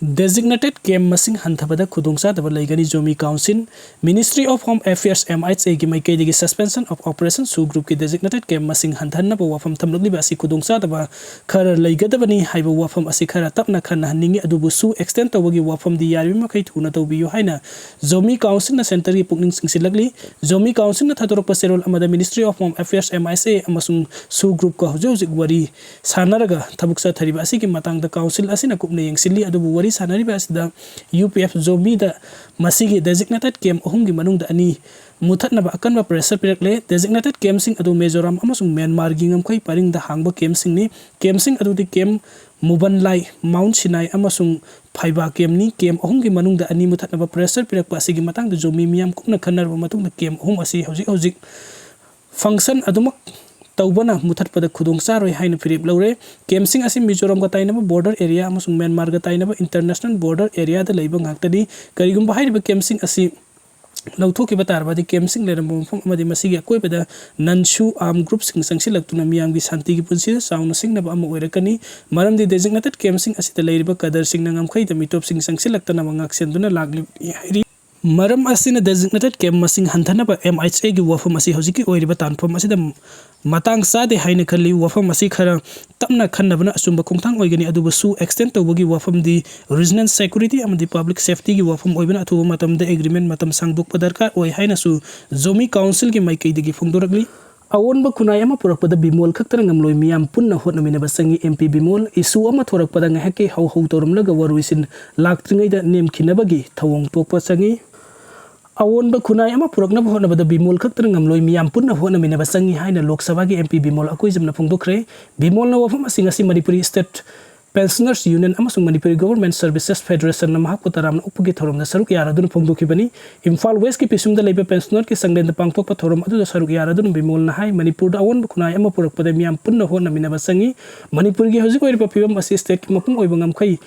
Designated Camp Masing Hantabada Kudungsa Lagani Zomi Council, Ministry of Home Affairs MHA Gimaiki suspension of operation Su Group ki designated Camp Masing Hantana Wafam Tamli Basi Kudungsa Kara Lagadabani Haiba Wafam Asikara Tapna Kana Ningi Adubu Su extent Wagi Wafam the Yarimaki Tuna Tobi Yohina, Zomi Council na Century Pugning Silagli, Zomi Council na Tatorok Paserol Amada Ministry of Home Affairs MIA Amasung Su Group Kahujozik Wari, Sanaraga, Tabuksa Taribasi Matang the Council Asina Kupne Yang Sili Adubu Wari Sanari Basida UPF Zomi da Masigi designated camp Ohungi Manung da Ani Mutat na akan ba pressure pirakle designated camp sing adu Mizoram amasung Myanmar gingam kai paring da hangba camp sing ni camp sing adu di camp Muban Lai Mount Sinai amasung Phaiba camp ni camp Ohungi Manung da Ani mutat na ba pressure pirak pa sige matang da Zomi miyam kupna khanar ba matung da camp Ohung asi hojik function adumak Taubana Mutat pada Kudung Saroi Hain Philip Laure, Kemsing Asim Mizoram Gatainaba border area, Amasung Myanmar Gatainaba international border area the Labong Haktadi, Karigum Bahai Kemsing Asim Lautoki Batar, the Kemsing Leramo from Madimasigi Kopada, Nanshu armed groups in Sansilak to Namiang Santigi Punsi, Sound Sing Nabamo Werakani, Maram the designated Kemsing as the Labor Kadar Sing Nangam Kai, the Mitop Sing Sansilak Tanamang Accentuna Lagli. Maram asina designated camp masing hantana ba MHA gi wafam asi hojiki oiriba tanfam asida matang sa de haina khali wafam asi khara tamna khannabana asumba khongthang oigani aduba su extend tawbagi wafam di regional security amadi public safety gi wafam oibana athuba matam de agreement matam sangdok padarkar oi haina su Zomi council gi maikei digi phongdoragli awon ba kunai ama purakpada Bimol khaktar ngamloi miyam punna hotnamina basangi MP Bimol isu ama thorakpada ngahake hau toramlaga waruisin laktringai da nem khinabagi thawong tokpa sangi Awon ba kunai ama purakna hona bada Bimol khaktar ngamloi miyam punna hona mina basangi haina Lok Sabha gi MP Bimol akoi jamna phongdokre Bimol na wafam asing asi Manipuri State Pensioners Union amasung Manipuri Government Services Federation na mahak putaram na upagi thorom na saruk yara dun phongdokibani Imphal West ki pisum da leiba pensioner ki sanglen da pangtok pa thorom adu da saruk yara dun Bimol na hai Manipur da awon ba kunai ama purak pada miyam punna hona mina basangi Manipur gi hojik oi pa pibam asi state ki mapung oi bangam khai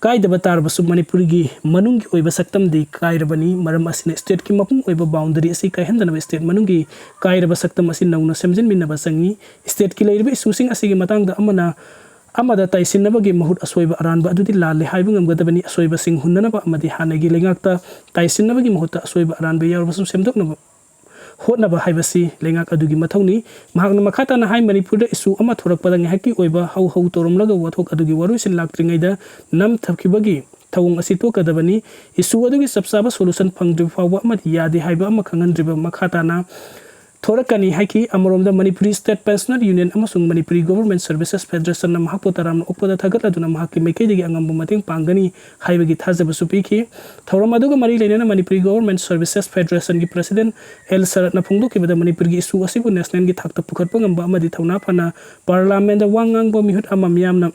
Kai da batar basu Manipur gi manung gi oiba saktam di kai rabani maram asina state ki mapung oiba boundary asi kai handana state manung gi kai raba saktam asin nauna semjin minna basangi state ki leirbe susing asi gi matang da amada taisin na bagi mahut asoiba aran ba adudi lale haibung am gadabani asoiba sing hunna ba amadi hanagi lengakta taisin na bagi mahut asoiba aran ba yar basu semdok na hotna ba haibasi lengak adugi mathongni mahakna makhata na hai Manipur da isu ama thorak padang haki oiba hau torom laga wathok adugi waru sin laktringai da nam thapkibagi thawong asi to kadabani isu adugi sabsaba solution phangdri fawa ama yadi haiba ama khangandriba makhata na thorakani haki amarom da Manipuri State Pensioner Union amasung Manipuri Government Services Federation na mahaputaram na upada thagat aduna mahaki mekai digi angam bumating pangani haibagi thajaba supiki thoram aduga mari lena Manipuri Government Services Federation gi President El Sarat na phungdo ki bada Manipur gi isu asibu national gi thakta pukhat pangam ba amadi thawna phana parliament da wangang bo mihut amamiam na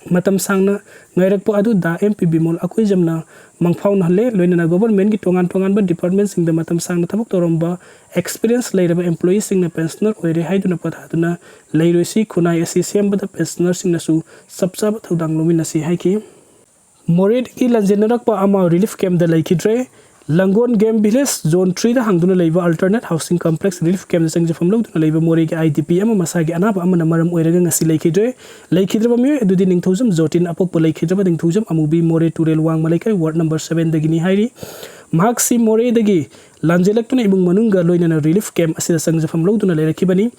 matam sangna ngairak po adu da MP Bimol akoi jamna mangphau na le loina government gi tongan ba department sing da matam sangna thabuk toromba experience leiraba employees sing na pensioner oire haiduna pathatuna leiroisi khunai asi semba da pensioner sing na su sabsa ba thodang lumina si haiki morid ki lanjenarak pa ama relief camp da laikidre Langon Game Village Zone 3 da hangduna leiba alternate housing complex relief camp sang jafam lawduna leiba more gi IDP ama masagi anaba ama namaram oiraga ngasi laikidre ba mi edudi ningthojam zotin apok po laikidre ba ningthojam amubi more turel wang malaikai ward number 7 dagini hairi maxi more dagi lanjelaktuna ibung manunga loina relief camp asida sang jafam lawduna leirakibani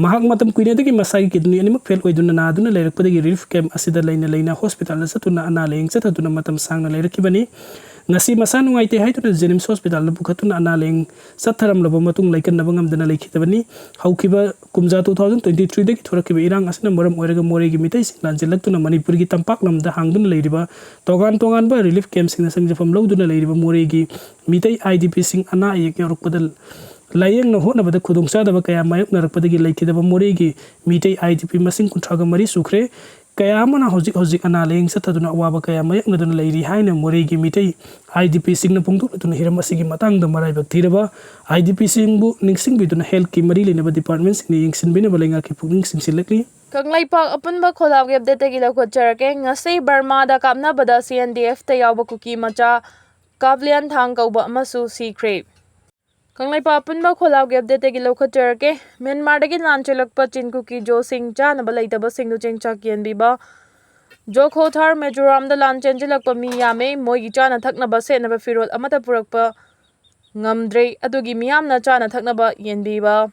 mahak matam kuina dagi masagi kidni animak fel oiduna na aduna leirakpadagi relief camp asida leina hospital na satuna ana leng satuna matam sangna leirakibani ngasi masa nungai te haituna Jenims Hospital na bukhatuna analeng satharam laba matung laikan nabangam dana laikhitabani haukiba kumja 2023 dagi thorakiba irang asina moram oiraga moregi mitai singlanjelaktuna Manipur gi tampak lamda hangduna leiriba togan ba relief camp sing na sangjafam lawduna leiriba moregi mitai IDP sing ana ayek yorukpadal layeng na hotna bada khudungsa daba kaya mayok narakpadagi laikhidaba moregi mitai IDP masing kuntraga mari sukre kaya mana hojik analeng sataduna awaba kaya mayak naduna leiri haina moregi mitai IDP sing na pungtuk tuna hiram asigi matang da marai baktiraba IDP sing bu ningsing biduna health ki mari lena ba department sing ni yingsin bina balenga ki pungning sing silakli Khangle Park upon ba kholaw ge update gi lokho charake ngasai Burma da kapna bada CNDF ta yaw ba Kuki macha Kavlian thang kauba masu sikre Khangle Park upon ba kholaw ge update gi lokho charake Myanmar da gi lanchelak pa chin Kuki jo sing cha na ba laitaba sing du cheng cha kian bi ba Jokhothar Mizoramda lan chenjilakpa mi yame moigi chana thaknaba setnaba firol amata purakpa ngamdre adugi miyamna chana thaknaba yenbiba.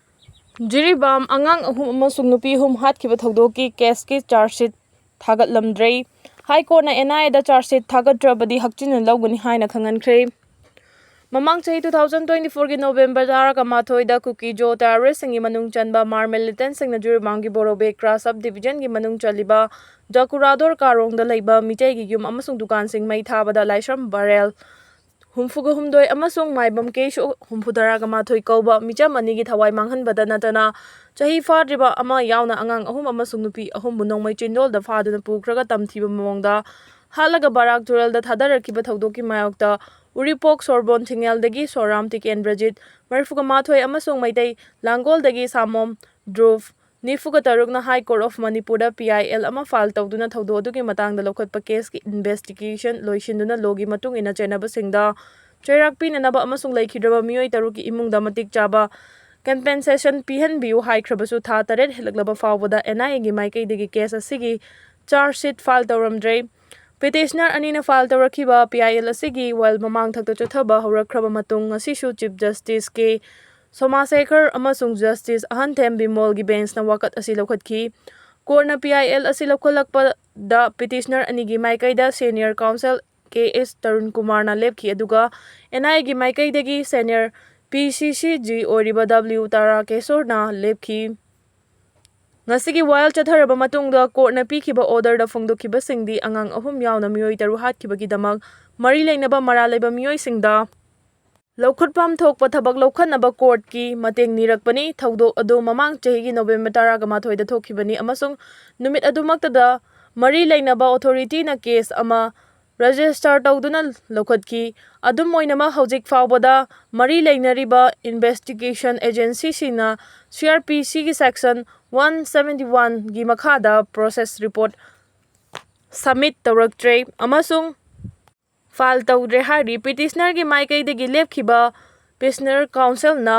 Jiribam angang ahum amasung nupi hum hatkiba thogdoki keski charge sheet thagatlamdre. High Court na NI da charge sheet thagatrabadi hakchin lawgani haina khangankre. Mamang chahi 2024 ki November Dara Kamathoi da Kuki Jo terrorist singi manung chanba Mar militant sing na Jiribam ki Borobe Kra subdivision ki manung chaliba Jakurador Karong da laiba mitai ki yum amasung dukan sing mai thabada laishram barrel humfuga humdoi amasung maibam keishu humfudara Kamathoi kauba micham ani ki thawai manghanbada natana chahi fadriba ama yauna angang ahum amasung nupi ahum bunong mai chindol da faduna pukraga tamthiba mawngda halaga barak tural da thadarakiba thogdoki mayokta Uripok Sorbon Thingel dagi Soram Tiken Brajit Marfuga Mathoi amasung Maitai Langol dagi Samom Drove Nifuga Taruk na High Court of Manipur da PIL ama file tawduna thawdo adugi matangda lokhatpa case ki investigation loisinduna logi matung ina chenaba singda chairak pinanaba amasung laikhidraba mioi taruki imungda matik chaba compensation pihanbiu haikhrabasu tha taret helaklaba fawbada NIA gi maikai dagi case asigi charge sheet file tawramdre Petitioner anina file tawrakiba PIL asigi while mamang thakta chathaba hawrakraba matung asishu Chief Justice K Somasekar amasung Justice Ahanthem Bimol gi bench na wakat asi lokhatki court na PIL asi lokhalakpa da petitioner anigi maikai da senior counsel KS Tarun Kumar na lepki aduga NI gi maikai dagi senior PCCG oriba W Tara Kesor na lepki Ngasigi while chatharaba matungda court na pikiba order da phongdokiba singdi angang ahum yauna mioi taru hatkibagi damag mari leinaba mara leiba mioi singda Lokhutpam thokpa thabak lokhanaba court ki mateng nirakpani thawdo adu mamang chahi gi November 18 da thokhibani amasung numit adumakta da mari leinaba authority na case ama register tawduna lokhatki adum moinama hojik fawbada mari leinariba investigation agency sina CRPC gi section 171 gi makhada process report submit tawraktre amasung file tawdre hari petitioner gi maikai dagi lepkhiba petitioner counsel na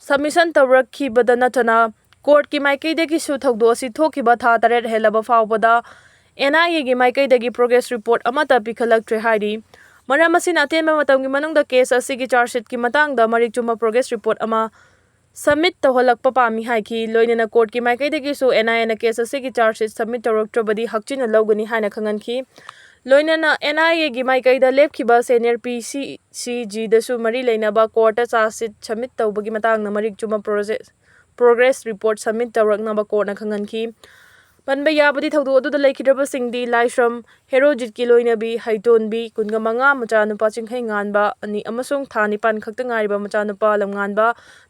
submission tawrakhibada natana court ki maikai dagi su thawdo asi thokiba tha taret helaba fawbada NIA gi maikai dagi progress report amata pikhalaktre hari maram asina atenba matamgi manungda case asigi charge sheet ki matangda marik chuma progress report ama submit tawhalakpa pami haiki loinana court ki maikai dagi su NIA na case asigi charge sheet submit tawraktrabadi hakchina lawgani haina khanganki loinana NIA gi maikai da lepkhiba senior PCCG da su mari leinaba court charge sheet submit tawbagi matangna marik chuma progress report submit tawraknaba court na khanganki Panba yabadi thawdo adu da laikhidraba singdi laishram herojit ki loinabi haitonbi kungamanga machanupa chingkhai nganba ani amasung thani pan khakta ngariba machanupa lamnganba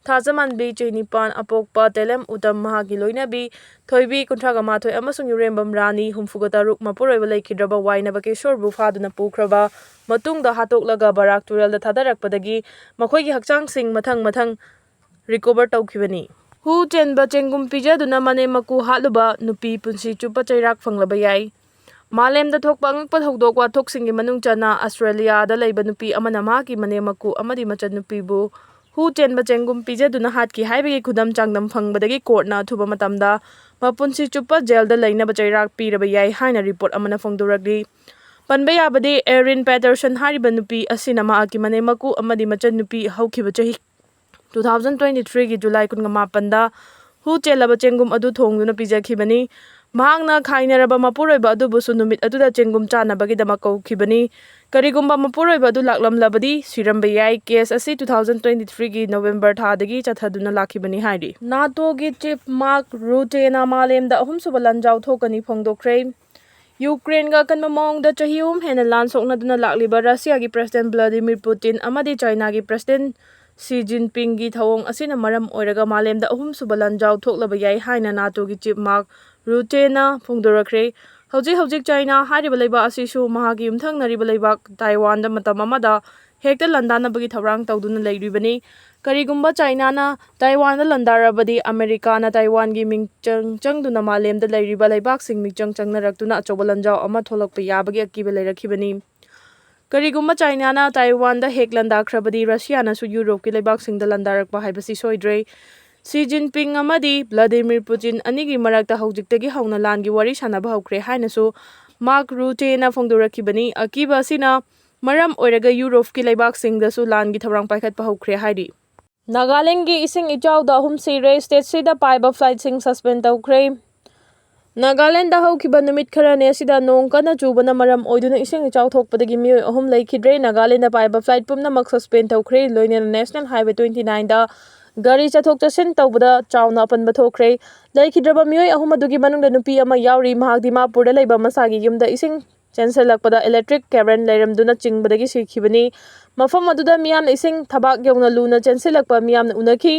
thajamanbi chehnipan apokpa telem utam mahagi loinabi thoibi kunthraga mathoi amasung yurembam rani humfuga taruk mapuroiba laikhidraba wainaba kesorbu phaduna pukhraba matungda hatoklaga barak tural da thadarakpadagi makhoigi hakchang sing mathang recover tawkhibani Hu chenba chengum pijaduna mane maku haluba nupi punsi chupa chairak fanglaba yai Malem da thokpa angakpa thokdokwa thoksingi manung chana Australia da leiba nupi amana maki mane maku amadi machan nupi bu Hu chenba chengum pijaduna hatki haibagi khudam changdam fangbadagi court na thuba matamda mapunsi chupa jail da leina ba chairak piraba yai haina report amana phongdoragli Panba yabadi Erin Patterson hariba nupi asina ma aki mane maku amadi machan nupi haukhiba chahi 2023 ki July 18 da hu chelaba chengum adu thongduna pijakhibani mahangna khainaraba mapuroiba adu busu numit aduda chengum chanabagi dama kaukhibani karigumba mapuroiba adu laklamlabadi siramba yai case asi 2023 ki November thadagi chathaduna lakhibani hairi NATO gi chief Mark Rutte na malem da ahum subalan jaw thokani phongdokre Ukraine ga kanma mong da chahium hena lan sokna duna lakliba Russia gi President Vladimir Putin amadi China gi President Xi Jinping gi thawong asina maram oiraga malemda ahum subalan jaw thoklaba yai haina NATO gi chief Mark Rutte na phongdorakre hojik China hariba leiba asisu mahagi umthang nariba leiba Taiwan da matam amada hekta landana bagi thaurang tawduna leiribani karigumba China na Taiwan da landarabadi America na Taiwan gi mingchang changduna malemda leiriba leibak sing mingchang changnarakduna achobalan jaw ama tholakpa yabagi akiba leirakhibani Karigumba China na Taiwan da hek landa khrabadi Russia na su Europe ki leibak sing da landarakpa haibasi soidre ꯁꯤ ꯖꯤꯟꯄꯤꯡ ꯑꯃꯗꯤ ꯚ꯭ꯂꯥꯗꯤꯃꯤꯔ ꯄꯨꯇꯤꯟ ꯑꯅꯤꯒꯤ ꯃꯔꯛꯇ ꯍꯧꯖꯤꯛꯇꯒꯤ ꯍꯧꯅ ꯂꯥꯟꯒꯤ ꯋꯥꯔꯤ ꯁꯥꯟꯅꯕ ꯍꯧꯈ꯭रे ꯍꯥꯏꯅꯁꯨ mark ꯔꯨꯇꯦꯅ ꯐꯣꯡꯗꯣꯔꯛꯈꯤꯕꯅꯤ꯫ ꯑꯀꯤꯕ ꯑꯁꯤꯅ ꯃꯔꯝ ꯑꯣꯏꯔꯒ ꯌꯨꯔꯣꯞꯀꯤ ꯂꯩꯕꯥꯛꯁꯤꯡꯗꯁꯨ ꯂꯥꯟꯒꯤ ꯊꯧꯔꯥꯡ ꯄꯥꯏꯈꯠꯄ ꯍꯧꯈ꯭रे ꯍꯥꯏꯔꯤ꯫ ꯅꯥꯒꯥꯂꯦꯟꯗꯒꯤ ꯏꯁꯤꯡ ꯏꯆꯥꯎꯗ 3 ꯁꯤꯔꯦ, ꯁ꯭ꯇꯦꯠꯁꯤꯗ ꯄꯥꯏꯕ ꯐ꯭ꯂꯥꯏꯠꯁꯤꯡ ꯁꯁꯄꯦꯟ ꯇꯧꯈ꯭रे꯫ ꯅꯥꯒꯥꯂꯦꯟꯗ ꯍꯧꯈꯤꯕ ꯅꯨꯃꯤꯠ ꯈꯔꯅꯤ ꯑꯁꯤꯗ ꯅꯣꯡ ꯀꯟꯅ ꯆꯨꯕꯅ ꯃꯔꯝ ꯑꯣꯏꯗꯨꯅ ꯏꯁꯤꯡ ꯏꯆꯥꯎ ꯊꯣꯛꯄꯗꯒꯤ ꯃꯤꯑꯣꯏ 3 ꯂꯩꯈꯤꯗ꯭ꯔꯦ꯫ ꯅꯥꯒꯥꯂꯦꯟꯗ ꯄꯥꯏꯕ ꯐ꯭ꯂꯥꯏꯠ ꯄꯨꯝꯅꯃꯛ ꯁꯁꯄꯦꯟ ꯇꯧꯈ꯭रे꯫ ꯂꯣꯏꯅꯅ ꯅꯦꯁꯅꯦꯜ ꯍꯥꯏꯋꯦ 29ꯗ ꯒꯥꯔꯤ ꯆꯠꯊꯣꯛ-ꯆꯠꯁꯤꯟ ꯇꯧꯕꯗ ꯆꯥꯎꯅ ꯑꯄꯟꯕ ꯊꯣꯛꯈ꯭रे꯫ ꯂꯩꯈꯤꯗ꯭ꯔꯕ ꯃꯤꯑꯣꯏ 3 ꯑꯗꯨꯒꯤ ꯃꯅꯨꯡꯗ ꯅꯨꯄꯤ ꯑꯃ ꯌꯥꯎꯔꯤ꯫ ꯃꯍꯥꯛ ꯗꯤꯃꯥꯄꯨꯔꯗ ꯂꯩꯕ ꯃꯁꯥꯒꯤ ꯌꯨꯝꯗ ꯏꯁꯤꯡ ꯆꯦꯟꯁꯤꯜꯂꯛꯄꯗ ꯏꯂꯦꯛꯇ꯭ꯔꯤꯛ ꯀꯦꯕꯜ ꯂꯩꯔꯝꯗꯨꯅ ꯆꯤꯡꯕꯗꯒꯤ ꯁꯤꯈꯤꯕꯅꯤ꯫ ꯃꯐꯝ ꯑꯗꯨꯗ ꯃꯤꯌꯥꯝꯅ ꯏꯁꯤꯡ ꯊꯕꯥꯛ ꯌꯧꯅ ꯂꯨꯅ ꯆꯦꯟꯁꯤꯜꯂꯛꯄ ꯃꯤꯌꯥꯝꯅ ꯎꯅꯈꯤ꯫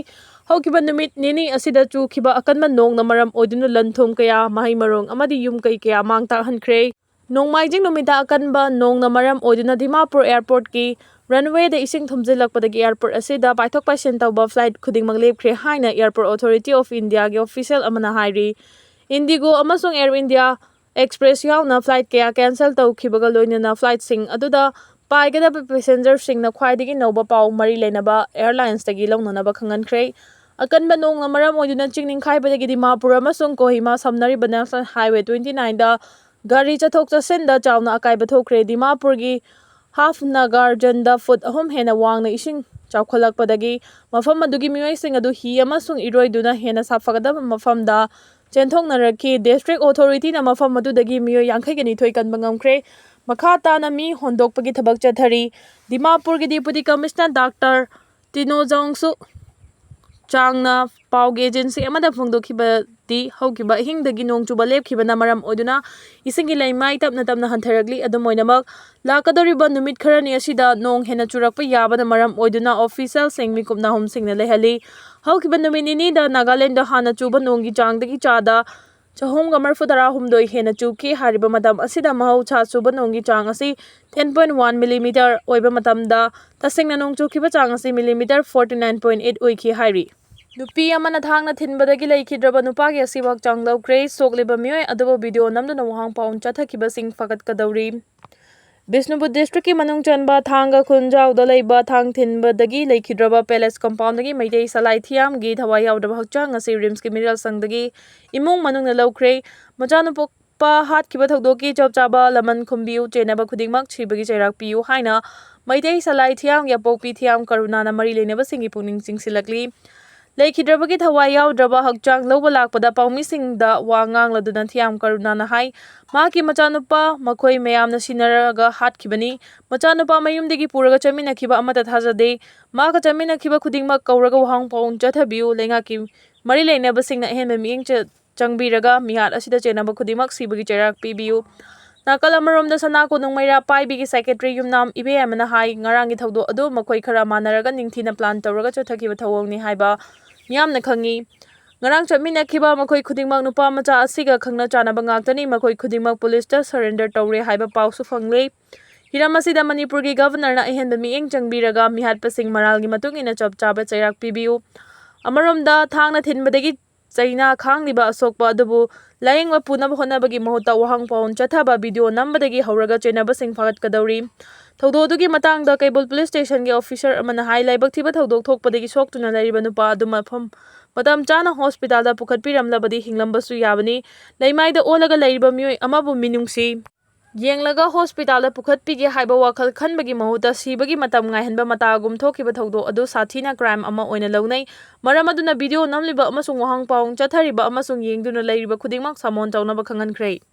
ꯍꯧꯈꯤꯕ ꯅꯨꯃꯤꯠ ꯅꯤꯅꯤ ꯑꯁꯤꯗ ꯆꯨꯈꯤꯕ ꯑꯀꯟꯕ ꯅꯣꯡꯅ ꯃꯔꯝ ꯑꯣꯏꯗꯨꯅ ꯂꯟ-ꯊꯨꯝ ꯀꯌꯥ, ꯃꯍꯩ-ꯃꯔꯣꯡ ꯑꯃꯗꯤ ꯌꯨꯝ-ꯀꯩ ꯀꯌꯥ ꯃꯥꯡ-ꯇꯥꯛꯍꯟꯈ꯭रे꯫ ꯅꯣꯡꯃꯥꯏꯖꯤꯡ ꯅꯨꯃꯤꯠꯇ ꯑꯀꯟꯕ ꯅꯣꯡꯅ ꯃꯔꯝ ꯑꯣꯏꯗꯨꯅ ꯗꯤꯃꯥꯄꯨꯔ ꯑꯦꯌꯔꯄꯣꯔꯠꯀꯤ ꯔꯟꯋꯦꯗ ꯏꯁꯤꯡ ꯊꯨꯝꯖꯤꯜꯂꯛꯄꯗꯒꯤ ꯑꯦꯌꯔꯄꯣꯔꯠ ꯑꯁꯤꯗ ꯄꯥꯏꯊꯣꯛ-ꯄꯥꯏꯁꯤꯟ ꯇꯧꯕ ꯐ꯭ꯂꯥꯏꯠ ꯈꯨꯗꯤꯡꯃꯛ ꯂꯦꯞꯈ꯭रे ꯍꯥꯏꯅ ꯑꯦꯌꯔꯄꯣꯔꯠ ꯑꯣꯊꯣꯔꯤꯇꯤ ꯑꯣꯐ ꯏꯟꯗꯤꯌꯥꯒꯤ ꯑꯣꯐꯤꯁꯤꯌꯦꯜ ꯑꯃꯅ ꯍꯥꯏꯔꯤ꯫ ꯏꯟꯗꯤꯒꯣ ꯑꯃꯁꯨꯡ ꯑꯦꯌꯔ ꯏꯟꯗꯤꯌꯥ ꯑꯦꯛꯁꯄ꯭ꯔꯦꯁ ꯌꯥꯎꯅ ꯐ꯭ꯂꯥꯏꯠ ꯀꯌꯥ ꯀꯦꯟꯁꯦꯜ ꯇꯧꯈꯤꯕꯒ ꯂꯣꯏꯅꯅ ꯐ꯭ꯂꯥꯏꯠꯁꯤꯡ ꯑꯗꯨꯗ ꯄꯥꯏꯒꯗꯕ ꯄꯦꯁꯦꯟꯖꯔꯁꯤꯡꯅ ꯈ꯭ꯋꯥꯏꯗꯒꯤ ꯅꯧꯕ ꯄꯥꯎ ꯃꯔꯤ ꯂꯩꯅꯕ ꯑꯦꯌꯔꯂꯥꯏꯟꯁꯇꯒꯤ ꯂꯧꯅꯅꯕ ꯈꯪꯍꯟꯈ꯭रे꯫ ꯑꯀꯟꯕ ꯅꯣꯡꯅ ꯃꯔꯝ ꯑꯣꯏꯗꯨꯅ ꯆꯤꯡ ꯅꯤꯡꯈꯥꯏꯕꯗꯒꯤ ꯗꯤꯃꯥꯄꯨꯔ ꯑꯃꯁꯨꯡ ꯀꯣꯍꯤꯃꯥ ꯁꯝꯅꯔꯤꯕ ꯅꯦꯁꯅꯦꯜ ꯍꯥꯏꯋꯦ 29ꯗ ꯒꯥꯔꯤ ꯆꯠꯊꯣꯛ-ꯆꯠꯁꯤꯟꯗ ꯆꯥꯎꯅ ꯑꯀꯥꯏꯕ ꯊꯣꯛꯈ꯭रे꯫ ꯗꯤꯃꯥꯄꯨꯔꯒꯤ ꯍꯥꯐꯅꯒꯔꯖꯟꯗ ꯐꯨꯠ 3 ꯍꯦꯟꯅ ꯋꯥꯡꯅ ꯏꯁꯤꯡ ꯆꯥꯎꯈꯠꯂꯛꯄꯗꯒꯤ ꯃꯐꯝ ꯑꯗꯨꯒꯤ ꯃꯤꯑꯣꯏꯁꯤꯡ ꯑꯗꯨ ꯍꯤ ꯑꯃꯁꯨꯡ ꯏꯔꯣꯏꯗꯨꯅ ꯍꯦꯟꯅ ꯁꯥꯐꯒꯗꯕ ꯃꯐꯝꯗ ꯆꯦꯟꯊꯣꯛꯅꯔꯛꯈꯤ꯫ ꯗꯤꯁꯇ꯭ꯔꯤꯛ ꯑꯣꯊꯣꯔꯤꯇꯤꯅ ꯃꯐꯝ ꯑꯗꯨꯗꯒꯤ ꯃꯤꯑꯣꯏ 52 ꯀꯟꯕ ꯉꯝꯈ꯭रे꯫ ꯃꯈꯥ ꯇꯥꯅ ꯃꯤ ꯍꯣꯟꯗꯣꯛꯄꯒꯤ ꯊꯕꯛ ꯆꯠꯊꯔꯤ꯫ ꯗꯤꯃꯥꯄꯨꯔꯒꯤ ꯗꯤꯄꯨꯇꯤ ꯀꯃꯤꯁꯅꯔ ꯗꯥꯛꯇꯔ ꯇꯤꯅꯣꯖꯣꯡꯁꯨ ꯆꯥꯡꯅ ꯄꯥꯎꯒꯤ ꯑꯦꯖꯦꯟꯁꯤ ꯑꯃꯗ ꯐꯣꯡꯗꯣꯛꯈꯤꯕꯗꯤ ꯍꯧꯈꯤꯕ ꯑꯍꯤꯡꯗꯒꯤ ꯅꯣꯡ ꯆꯨꯕ ꯂꯦꯞꯈꯤꯕꯅ ꯃꯔꯝ ꯑꯣꯏꯗꯨꯅ ꯏꯁꯤꯡꯒꯤ ꯂꯩꯃꯥꯏ ꯇꯞꯅ ꯇꯞꯅ ꯍꯟꯊꯔꯛꯂꯤ꯫ ꯑꯗꯨꯝ ꯑꯣꯏꯅꯃꯛ ꯂꯥꯛꯀꯗꯧꯔꯤꯕ ꯅꯨꯃꯤꯠ ꯈꯔꯅꯤ ꯑꯁꯤꯗ ꯅꯣꯡ ꯍꯦꯟꯅ ꯆꯨꯔꯛꯄ ꯌꯥꯕꯅ ꯃꯔꯝ ꯑꯣꯏꯗꯨꯅ ꯑꯣꯐꯤꯁꯤꯌꯦꯜꯁꯤꯡ ꯃꯤꯀꯨꯞ ꯅꯥꯍꯨꯝꯁꯤꯡꯅ ꯂꯩꯍꯜꯂꯤ꯫ ꯍꯧꯈꯤꯕ ꯅꯨꯃꯤꯠ ꯅꯤꯅꯤꯗ ꯅꯥꯒꯥꯂꯦꯟꯗ ꯍꯥꯟꯅ ꯆꯨꯕ ꯅꯣꯡꯒꯤ ꯆꯥꯡꯗꯒꯤ ꯆꯥꯗ 439 ꯍꯦꯟꯅ ꯆꯨꯈꯤ꯫ ꯍꯥꯏꯔꯤꯕ ꯃꯇꯝ ꯑꯁꯤꯗ ꯃꯍꯧꯁꯥ ꯆꯨꯕ ꯅꯣꯡꯒꯤ ꯆꯥꯡ ꯑꯁꯤ 10.1 ꯃꯤꯂꯤꯃꯤꯇꯔ ꯑꯣꯏꯕ ꯃꯇꯝꯗ ꯇꯁꯦꯡꯅ ꯅꯣꯡ ꯆꯨꯈꯤꯕ ꯆꯥꯡ ꯑꯁꯤ ꯃꯤꯂꯤꯃꯤꯇꯔ 49.8 ꯑꯣꯏꯈꯤ ꯍꯥꯏꯔꯤ꯫ ꯅꯨꯄꯤ ꯑꯃꯅ ꯊꯥꯡꯅ ꯊꯤꯟꯕꯗꯒꯤ ꯂꯩꯈꯤꯗ꯭ꯔꯕ ꯅꯨꯄꯥꯒꯤ ꯑꯁꯤꯕ ꯍꯛꯆꯥꯡ ꯂꯧꯈ꯭रे꯫ ꯁꯣꯛꯂꯤꯕ ꯃꯤꯑꯣꯏ ꯑꯗꯨꯕꯨ ꯚꯤꯗꯤꯑꯣ ꯅꯝꯗꯨꯅ ꯋꯥꯍꯪ-ꯄꯥꯎꯟ ꯆꯠꯊꯈꯤꯕꯁꯤꯡ ꯐꯒꯠꯀꯗꯧꯔꯤ꯫ ꯕꯤꯁꯅꯨꯄꯨꯔ ꯗꯤꯁꯇ꯭ꯔꯤꯛꯀꯤ ꯃꯅꯨꯡ ꯆꯟꯕ ꯊꯥꯡꯒ ꯈꯨꯟꯖꯥꯎꯗ ꯂꯩꯕ ꯊꯥꯡ ꯊꯤꯟꯕꯗꯒꯤ ꯂꯩꯈꯤꯗ꯭ꯔꯕ ꯄꯦꯂꯦꯁ ꯀꯝꯄꯥꯎꯟꯗꯒꯤ ꯃꯩꯇꯩ ꯁꯂꯥꯏ ꯊꯤꯌꯥꯝꯒꯤ ꯊꯋꯥꯏ ꯌꯥꯎꯗ꯭ꯔꯕ ꯍꯛꯆꯥꯡ ꯑꯁꯤ ꯔꯤꯝꯁꯀꯤ ꯃꯤꯔꯦꯜꯁꯪꯗꯒꯤ ꯏꯃꯨꯡ ꯃꯅꯨꯡꯅ ꯂꯧꯈ꯭रे꯫ ꯃꯆꯥꯅꯨꯄꯥ ꯍꯥꯠꯈꯤꯕ ꯊꯧꯗꯣꯛꯀꯤ ꯆꯞ ꯆꯥꯕ ꯂꯃꯟ ꯈꯨꯝꯕꯤꯌꯨ, ꯆꯦꯟꯅꯕ ꯈꯨꯗꯤꯡꯃꯛ ꯁꯤꯕꯒꯤ ꯆꯩꯔꯥꯛ ꯄꯤꯌꯨ ꯍꯥꯏꯅ ꯃꯩꯇꯩ ꯁꯂꯥꯏ ꯊꯤꯌꯥꯝꯒꯤ ꯑꯄꯣꯛꯄꯤ ꯊꯤꯌꯥꯝ ꯀꯔꯨꯅꯥꯅ ꯃꯔꯤ ꯂꯩꯅꯕꯁꯤꯡꯒꯤ ꯄꯨꯛꯅꯤꯡ ꯆꯤꯡꯁꯤꯜꯂꯛꯂꯤ꯫ ꯂꯩꯈꯤꯗ꯭ꯔꯕꯒꯤ ꯊꯋꯥꯏ ꯌꯥꯎꯗ꯭ꯔꯕ ꯍꯛꯆꯥꯡ ꯂꯧꯕ ꯂꯥꯛꯄꯗ ꯄꯥꯎꯃꯤꯁꯤꯡꯗ ꯋꯥ ꯉꯥꯡꯂꯗꯨꯅ ꯊꯤꯌꯥꯝ ꯀꯔꯨꯅꯥꯅ ꯍꯥꯏ ꯃꯍꯥꯛꯀꯤ ꯃꯆꯥꯅꯨꯄꯥ ꯃꯈꯣꯏ ꯃꯌꯥꯝꯅ ꯁꯤꯟꯅꯔꯒ ꯍꯥꯠꯈꯤꯕꯅꯤ꯫ ꯃꯆꯥꯅꯨꯄꯥ ꯃꯌꯨꯝꯗꯒꯤ ꯄꯨꯔꯒ ꯆꯠꯃꯤꯟꯅꯈꯤꯕ ꯑꯃꯠꯇ ꯊꯥꯖꯗꯦ꯫ ꯃꯍꯥꯛꯀ ꯆꯠꯃꯤꯟꯅꯈꯤꯕ ꯈꯨꯗꯤꯡꯃꯛ ꯀꯧꯔꯒ ꯋꯥꯍꯪ-ꯄꯥꯎꯟ ꯆꯠꯊꯕꯤꯌꯨ꯫ ꯂꯩꯉꯥꯛꯀꯤ ꯃꯔꯤ ꯂꯩꯅꯕꯁꯤꯡꯅ ꯑꯍꯦꯟꯕ ꯃꯤꯠꯌꯦꯡ ꯆꯪꯕꯤꯔꯒ ꯃꯤꯍꯥꯠ ꯑꯁꯤꯗ ꯆꯦꯟꯅꯕ ꯈꯨꯗꯤꯡꯃꯛ ꯁꯤꯕꯒꯤ ꯆꯩꯔꯥꯛ ꯄꯤꯕꯤꯌꯨ꯫ ꯅꯥꯀꯜ ꯑꯃꯔꯣꯝꯗ ꯁꯅꯥ ꯀꯣꯅꯨꯡ ꯃꯩꯔꯥ ꯄꯥꯏꯕꯤꯒꯤ ꯁꯦꯀ꯭ꯔꯦꯇꯔꯤ ꯌꯨꯝꯅꯥꯝ ꯏꯕꯦꯝꯃꯅ ꯍꯥꯏ ꯉꯔꯥꯡꯒꯤ ꯊꯧꯗꯣꯛ ꯑꯗꯨ ꯃꯈꯣꯏ ꯈꯔ ꯃꯥꯟꯅꯔꯒ ꯅꯤꯡꯊꯤꯅ ꯄ꯭ꯂꯥꯟ ꯇꯧꯔꯒ ꯆꯠꯊꯈꯤꯕ ꯊꯧꯑꯣꯡꯅꯤ ꯍꯥꯏꯕ ꯃꯤꯌꯥꯝꯅ ꯈꯪꯏ꯫ ꯉꯔꯥꯡ ꯆꯠꯃꯤꯟꯅꯈꯤꯕ ꯃꯈꯣꯏ ꯈꯨꯗꯤꯡꯃꯛ ꯅꯨꯄꯥꯃꯆꯥ ꯑꯁꯤꯒ ꯈꯪꯅ-ꯆꯥꯟꯅꯕ ꯉꯥꯛꯇꯅꯤ꯫ ꯃꯈꯣꯏ ꯈꯨꯗꯤꯡꯃꯛ ꯄꯨꯂꯤꯁꯇ ꯁꯔꯦꯟꯗꯔ ꯇꯧꯔꯦ ꯍꯥꯏꯕ ꯄꯥꯎꯁꯨ ꯐꯪꯂꯦ꯫ ꯍꯤꯔꯝ ꯑꯁꯤꯗ ꯃꯅꯤꯄꯨꯔꯒꯤ ꯒꯚꯔꯅꯔꯅ ꯑꯍꯦꯟꯕ ꯃꯤꯠꯌꯦꯡ ꯆꯪꯕꯤꯔꯒ ꯃꯤꯍꯥꯠꯄꯁꯤꯡ ꯃꯔꯥꯜꯒꯤ ꯃꯇꯨꯡ ꯏꯟꯅ ꯆꯞ ꯆꯥꯕ ꯆꯩꯔꯥꯛ ꯄꯤꯕꯤꯌꯨ꯫ ꯑꯃꯔꯣꯝꯗ ꯊꯥꯡꯅ ꯊꯤꯟꯕꯗꯒꯤ ꯆꯩꯅꯥ ꯈꯥꯡꯂꯤꯕ ꯑꯁꯣꯛꯄ ꯑꯗꯨꯕꯨ ꯂꯥꯌꯦꯡꯕ ꯄꯨꯅꯕ ꯍꯣꯠꯅꯕꯒꯤ ꯃꯍꯨꯠꯇ ꯋꯥꯍꯪ-ꯄꯥꯎꯟ ꯆꯠꯊꯕ, ꯚꯤꯗꯤꯑꯣ ꯅꯝꯕꯗꯒꯤ ꯍꯧꯔꯒ ꯆꯦꯟꯅꯕꯁꯤꯡ ꯐꯒꯠꯀꯗꯧꯔꯤ꯫ ꯊꯧꯗꯣꯛ ꯑꯗꯨꯒꯤ ꯃꯇꯥꯡꯗ ꯀꯩꯕꯨꯜ ꯄꯨꯂꯤꯁ ꯁ꯭ꯇꯦꯁꯟꯒꯤ ꯑꯣꯐꯤꯁꯥꯔ ꯑꯃꯅ ꯍꯥꯏ ꯂꯥꯏꯕꯛ ꯊꯤꯕ ꯊꯧꯗꯣꯛ ꯊꯣꯛꯄꯗꯒꯤ ꯁꯣꯛꯇꯨꯅ ꯂꯩꯔꯤꯕ ꯅꯨꯄꯥ ꯑꯗꯨ ꯃꯇꯝ ꯆꯥꯅ ꯍꯣꯁꯄꯤꯇꯥꯜꯗ ꯄꯨꯈꯠꯄꯤꯔꯝꯂꯕꯗꯤ ꯍꯤꯡꯂꯝꯕꯁꯨ ꯌꯥꯕꯅꯤ꯫ ꯂꯩꯃꯥꯏꯗ ꯑꯣꯜꯂꯒ ꯂꯩꯔꯤꯕ ꯃꯤꯑꯣꯏ ꯑꯃꯕꯨ ꯃꯤꯅꯨꯡꯁꯤ ꯌꯦꯡꯂꯒ ꯍꯣꯁꯄꯤꯇꯥꯜꯗ ꯄꯨꯈꯠꯄꯤꯒꯦ ꯍꯥꯏꯕ ꯋꯥꯈꯜ ꯈꯟꯕꯒꯤ ꯃꯍꯨꯠꯇ ꯁꯤꯕꯒꯤ ꯃꯇꯝ ꯉꯥꯏꯍꯟꯕ ꯃꯇꯥꯒꯨꯝ ꯊꯣꯛꯈꯤꯕ ꯊꯧꯗꯣꯛ ꯑꯗꯨ ꯁꯥꯊꯤꯅ ꯀ꯭ꯔꯥꯏꯝ ꯑꯃ ꯑꯣꯏꯅ ꯂꯧꯅꯩ꯫ ꯃꯔꯝ ꯑꯗꯨꯅ ꯚꯤꯗꯤꯑꯣ ꯅꯝꯂꯤꯕ ꯑꯃꯁꯨꯡ ꯋꯥꯍꯪ-ꯄꯥꯎꯟ ꯆꯠꯊꯔꯤꯕ ꯑꯃꯁꯨꯡ ꯌꯦꯡꯗꯨꯅ ꯂꯩꯔꯤꯕ ꯈꯨꯗꯤꯡꯃꯛ ꯁꯥꯃꯣꯟ ꯇꯧꯅꯕ ꯈꯪꯍꯟꯈ꯭रे꯫